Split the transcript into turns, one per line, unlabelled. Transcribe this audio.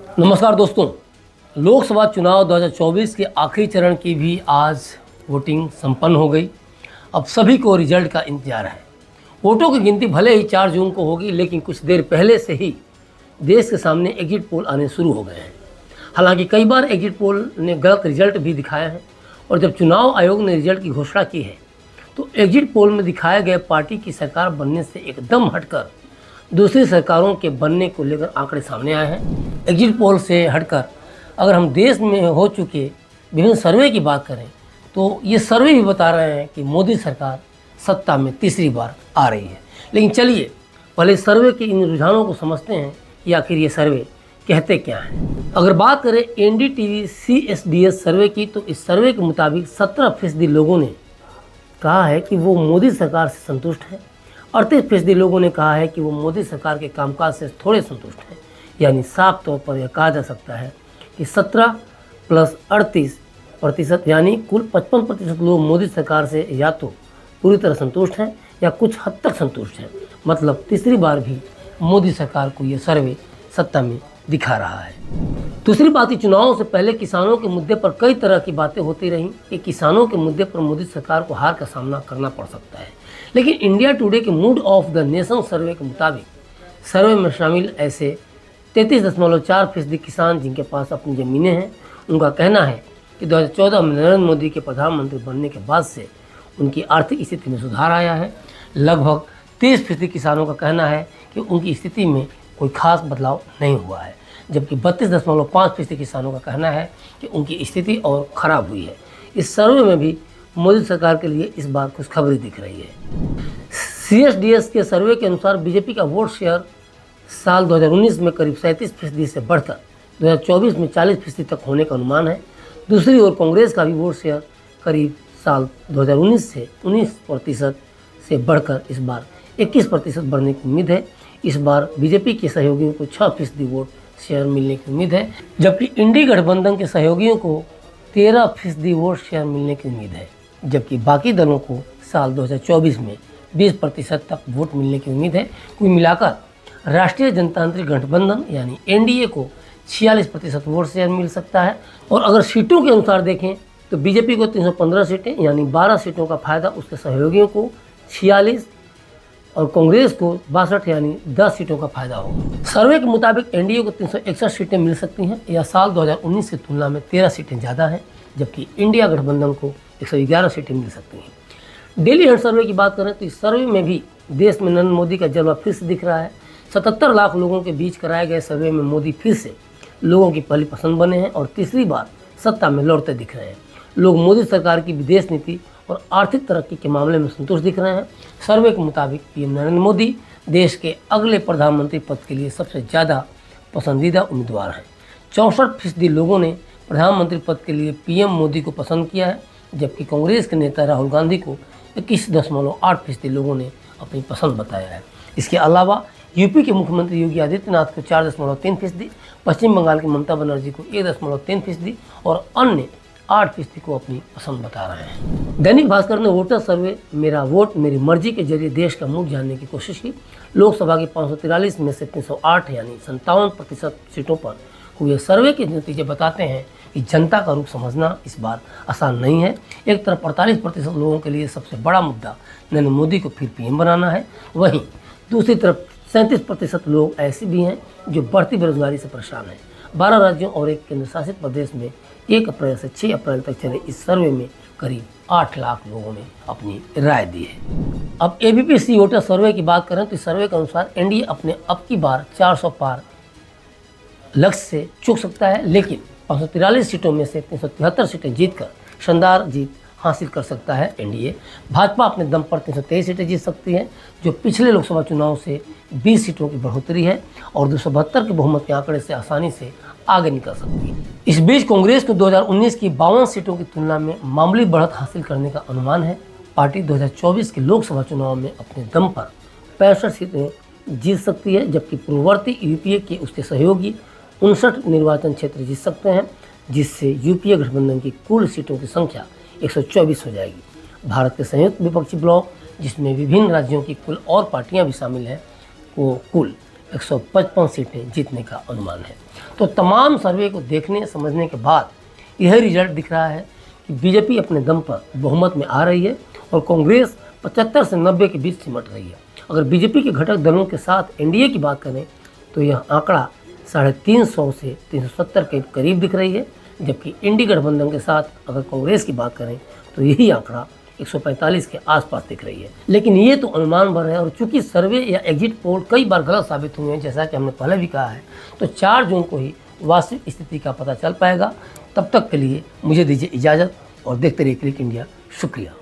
नमस्कार दोस्तों, लोकसभा चुनाव 2024 के आखिरी चरण की भी आज वोटिंग संपन्न हो गई। अब सभी को रिजल्ट का इंतजार है। वोटों की गिनती भले ही 4 जून को होगी, लेकिन कुछ देर पहले से ही देश के सामने एग्जिट पोल आने शुरू हो गए हैं। हालांकि कई बार एग्जिट पोल ने गलत रिजल्ट भी दिखाए हैं और जब चुनाव आयोग ने रिजल्ट की घोषणा की है तो एग्जिट पोल में दिखाए गए पार्टी की सरकार बनने से एकदम हटकर दूसरी सरकारों के बनने को लेकर आंकड़े सामने आए हैं। एग्जिट पोल से हटकर अगर हम देश में हो चुके विभिन्न सर्वे की बात करें तो ये सर्वे भी बता रहे हैं कि मोदी सरकार सत्ता में तीसरी बार आ रही है। लेकिन चलिए पहले सर्वे के इन रुझानों को समझते हैं कि आखिर ये सर्वे कहते क्या हैं। अगर बात करें एनडीटीवी CSDS सर्वे की तो इस सर्वे के मुताबिक 17% लोगों ने कहा है कि वो मोदी सरकार से संतुष्ट हैं। 38% लोगों ने कहा है कि वो मोदी सरकार के कामकाज से थोड़े संतुष्ट हैं। यानी साफ तौर पर यह कहा जा सकता है कि 17 + 38% यानी कुल 55% लोग मोदी सरकार से या तो पूरी तरह संतुष्ट हैं या कुछ हद तक संतुष्ट हैं। मतलब तीसरी बार भी मोदी सरकार को ये सर्वे सत्ता में दिखा रहा है। दूसरी बात, चुनावों से पहले किसानों के मुद्दे पर कई तरह की बातें होती रहीं कि किसानों के मुद्दे पर मोदी सरकार को हार का सामना करना पड़ सकता है। लेकिन इंडिया टुडे के मूड ऑफ द नेशन सर्वे के मुताबिक सर्वे में शामिल ऐसे 33.4% किसान जिनके पास अपनी ज़मीनें हैं, उनका कहना है कि 2014 में नरेंद्र मोदी के प्रधानमंत्री बनने के बाद से उनकी आर्थिक स्थिति में सुधार आया है। लगभग 30% किसानों का कहना है कि उनकी स्थिति में कोई खास बदलाव नहीं हुआ है, जबकि 32.5% किसानों का कहना है कि उनकी स्थिति और ख़राब हुई है। इस सर्वे में भी मोदी सरकार के लिए इस बार खुशखबरी दिख रही है। CSDS के सर्वे के अनुसार बीजेपी का वोट शेयर साल 2019 में करीब 37% से बढ़कर 2024 में 40% तक होने का अनुमान है। दूसरी ओर कांग्रेस का भी वोट शेयर करीब साल 2019 से 19% से बढ़कर इस बार 21% बढ़ने की उम्मीद है। इस बार बीजेपी के सहयोगियों को 6% वोट शेयर मिलने की उम्मीद है, जबकि इंडी गठबंधन के सहयोगियों को 13% वोट शेयर मिलने की उम्मीद है, जबकि बाकी दलों को साल 2024 में 20% तक वोट मिलने की उम्मीद है। कुल मिलाकर राष्ट्रीय जनतांत्रिक गठबंधन यानी NDA को 46% वोट शेयर मिल सकता है। और अगर सीटों के अनुसार देखें तो बीजेपी को 315 सीटें यानी 12 सीटों का फायदा उसके सहयोगियों को 46 और कांग्रेस को 62 यानी 10 सीटों का फायदा होगा। सर्वे के मुताबिक NDA को 361 सीटें मिल सकती हैं या साल 2019 की तुलना में 13 सीटें ज़्यादा हैं, जबकि इंडिया गठबंधन को 111 सीटें मिल सकती हैं। डेली हंट सर्वे की बात करें तो इस सर्वे में भी देश में नरेंद्र मोदी का जलवा फिर से दिख रहा है। 77 लाख लोगों के बीच कराए गए सर्वे में मोदी फिर से लोगों की पहली पसंद बने हैं और तीसरी बार सत्ता में लौटते दिख रहे हैं। लोग मोदी सरकार की विदेश नीति और आर्थिक तरक्की के मामले में संतुष्ट दिख रहे हैं। सर्वे के मुताबिक PM नरेंद्र मोदी देश के अगले प्रधानमंत्री पद के लिए सबसे ज़्यादा पसंदीदा उम्मीदवार हैं। 64% लोगों ने प्रधानमंत्री पद के लिए PM मोदी को पसंद किया है, जबकि कांग्रेस के नेता राहुल गांधी को 21.8% लोगों ने अपनी पसंद बताया है। इसके अलावा यूपी के मुख्यमंत्री योगी आदित्यनाथ को 4.3%, पश्चिम बंगाल की ममता बनर्जी को 1.3% और अन्य 8% को अपनी पसंद बता रहे हैं। दैनिक भास्कर ने वोटर सर्वे मेरा वोट मेरी मर्जी के जरिए देश का मूड जानने की कोशिश की। लोकसभा की 543 में से 308 यानी 57% सीटों पर हुए सर्वे के नतीजे बताते हैं कि जनता का रुख समझना इस बार आसान नहीं है। एक तरफ 48% लोगों के लिए सबसे बड़ा मुद्दा नरेंद्र मोदी को फिर PM बनाना है, वहीं दूसरी तरफ 37% लोग ऐसे भी हैं जो बढ़ती बेरोजगारी से परेशान हैं। 12 राज्यों और एक केंद्र शासित प्रदेश में 1 अप्रैल से 6 अप्रैल तक चले इस सर्वे में करीब 8 लाख लोगों ने अपनी राय दी है। अब ABP वोटर सर्वे की बात करें तो इस सर्वे के अनुसार NDA अपने अब की बार 400 पार लक्ष्य से चूक सकता है, लेकिन 543 सीटों में से 373 सीटें जीतकर शानदार जीत हासिल कर सकता है NDA। भाजपा अपने दम पर 323 सीटें जीत सकती है, जो पिछले लोकसभा चुनाव से 20 सीटों की बढ़ोतरी है और 272 के बहुमत के आंकड़े से आसानी से आगे निकल सकती है। इस बीच कांग्रेस को 2019 की 52 सीटों की तुलना में मामूली बढ़त हासिल करने का अनुमान है। पार्टी 2024 के लोकसभा चुनाव में अपने दम पर 65 सीटें जीत सकती है, जबकि पूर्ववर्ती UPA के उसके सहयोगी 59 निर्वाचन क्षेत्र जीत सकते हैं, जिससे UPA गठबंधन की कुल सीटों की संख्या 124 हो जाएगी। भारत के संयुक्त विपक्षी ब्लॉक, जिसमें विभिन्न राज्यों की कुल और पार्टियां भी शामिल हैं, वो कुल 155 सीटें जीतने का अनुमान है। तो तमाम सर्वे को देखने समझने के बाद यह रिजल्ट दिख रहा है कि बीजेपी अपने दम पर बहुमत में आ रही है और कांग्रेस 75 से 90 के बीच सिमट रही है। अगर बीजेपी के घटक दलों के साथ एनडीए की बात करें तो यह आंकड़ा 350 से 370 के करीब दिख रही है, जबकि इंडी गठबंधन के साथ अगर कांग्रेस की बात करें तो यही आंकड़ा 145 के आसपास दिख रही है। लेकिन ये तो अनुमान भर है और चूंकि सर्वे या एग्जिट पोल कई बार गलत साबित हुए हैं, जैसा कि हमने पहले भी कहा है, तो 4 जून को ही वास्तविक स्थिति का पता चल पाएगा। तब तक के लिए मुझे दीजिए इजाज़त और देखते रहिए क्लिक इंडिया। शुक्रिया।